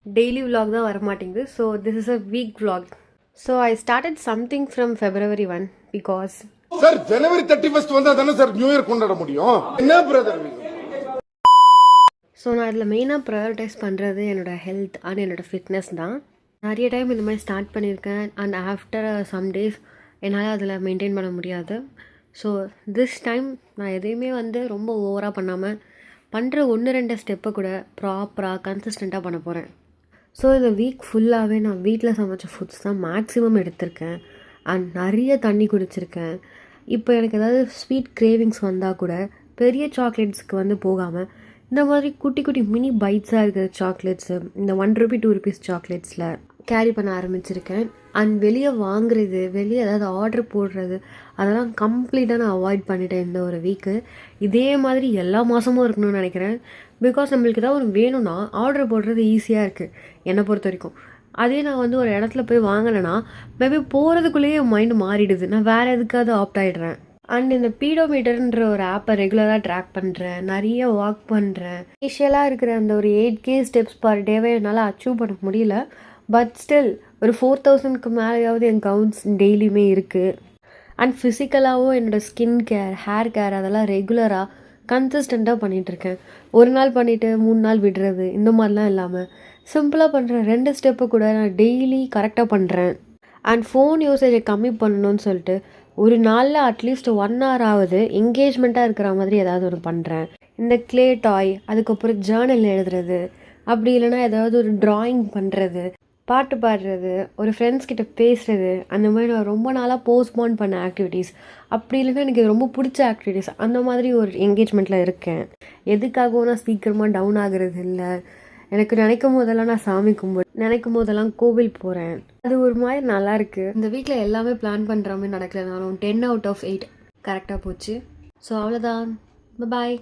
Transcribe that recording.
Daily vlog தான் வரமாட்டேங்குது. So this is a week vlog. So I started something from February 1 because sir ஜனவரி 31 வந்தா தானே sir new year கொண்டாட முடியும். என்ன பிரதர்? ஸோ நான் இதில் மெயினாக ப்ரையாரிட்டைஸ் பண்ணுறது என்னோடய ஹெல்த் அண்ட் என்னோடய ஃபிட்னஸ் தான். நிறைய டைம் இந்த மாதிரி ஸ்டார்ட் பண்ணியிருக்கேன் அண்ட் ஆஃப்டர் சம் டேஸ் என்னால் அதில் மெயின்டைன் பண்ண முடியாது. ஸோ திஸ் டைம் நான் எதையுமே ரொம்ப ஓவராக பண்ணாமல் பண்ணுற 1-2 ஸ்டெப்பை கூட ப்ராப்பராக கன்சிஸ்டண்ட்டாக பண்ண போகிறேன். ஸோ இந்த வீக் ஃபுல்லாகவே நான் வீட்டில் சமைச்ச ஃபுட்ஸ் தான் மேக்ஸிமம் எடுத்திருக்கேன் அண்ட் நிறைய தண்ணி குடிச்சிருக்கேன். இப்போ எனக்கு ஏதாவது ஸ்வீட் கிரேவிங்ஸ் வந்தால் கூட பெரிய சாக்லேட்ஸ்க்கு போகாமல் இந்த மாதிரி குட்டி குட்டி மினி பைட்ஸாக இருக்கிற சாக்லேட்ஸு, இந்த 1 ரூபி 2 ருபீஸ் சாக்லேட்ஸில் கேரி பண்ண ஆரம்பிச்சிருக்கேன். அண்ட் வெளியே வாங்குறது, வெளியே ஏதாவது ஆர்டர் போடுறது, அதெல்லாம் கம்ப்ளீட்டாக நான் அவாய்ட் பண்ணிட்டேன் இந்த ஒரு வீக்கு. இதே மாதிரி எல்லா மாதமும் இருக்கணும்னு நினைக்கிறேன். பிகாஸ் நம்மளுக்கு ஏதாவது ஒன்று வேணும்னா ஆர்டர் போடுறது ஈஸியாக இருக்குது என்னை பொறுத்த வரைக்கும். அதே நான் ஒரு இடத்துல போய் வாங்கினேன்னா மேபி போகிறதுக்குள்ளேயே என் மைண்டு மாறிடுது, நான் வேறு எதுக்காவது ஆப்ட் ஆகிடுறேன். அண்ட் இந்த பீடோமீட்டர்ன்ற ஒரு ஆப்பை ரெகுலராக ட்ராக் பண்ணுறேன், நிறைய வாக் பண்ணுறேன். இனிஷியலாக இருக்கிற அந்த ஒரு 8K ஸ்டெப்ஸ் பர் டேவை என்னால் அச்சீவ் பண்ண முடியல. பட் ஸ்டில் ஒரு 4000க்கு மேலேயாவது என் கவுண்ட்ஸ் டெய்லியுமே இருக்குது. அண்ட் ஃபிசிக்கலாகவும் என்னோடய ஸ்கின் கேர், ஹேர் கேர் அதெல்லாம் ரெகுலராக கன்சிஸ்டண்ட்டாக பண்ணிகிட்ருக்கேன். ஒரு நாள் பண்ணிவிட்டு 3 நாள் விடுறது இந்த மாதிரிலாம் இல்லாமல் சிம்பிளாக பண்ணுற 2 ஸ்டெப்பு கூட நான் டெய்லி கரெக்டாக பண்ணுறேன். அண்ட் ஃபோன் யூசேஜை கம்மி பண்ணணும்னு சொல்லிட்டு ஒரு நாளில் அட்லீஸ்ட் 1 hour ஆகுது என்கேஜ்மெண்ட்டாக இருக்கிற மாதிரி ஏதாவது ஒன்று பண்ணுறேன். இந்த க்ளே டாய், அதுக்கப்புறம் ஜேர்னல் எழுதுறது, அப்படி இல்லைனா ஏதாவது ஒரு ட்ராயிங் பண்ணுறது, பாட்டு பாடுறது, ஒரு ஃப்ரெண்ட்ஸ் கிட்ட பேசுகிறது, அந்த மாதிரி நான் ரொம்ப நாளாக போஸ்ட்போன் பண்ண ஆக்டிவிட்டீஸ், அப்படி இல்லைன்னா எனக்கு ரொம்ப பிடிச்ச ஆக்டிவிட்டீஸ், அந்த மாதிரி ஒரு என்கேஜ்மெண்ட்டில் இருக்கேன். எதுக்காகவும் நான் சீக்கிரமாக டவுன் ஆகிறது இல்லை. எனக்கு நினைக்கும் போதெல்லாம் நான் சாமி கும்பிடு, நினைக்கும் போதெல்லாம் கோவில் போகிறேன். அது ஒரு மாதிரி நல்லாயிருக்கு. இந்த வீட்டில் எல்லாமே பிளான் பண்ணுற மாதிரி நடக்கலனாலும் 10 out of 8 கரெக்டாக போச்சு. ஸோ அவ்வளோதான். பாய்.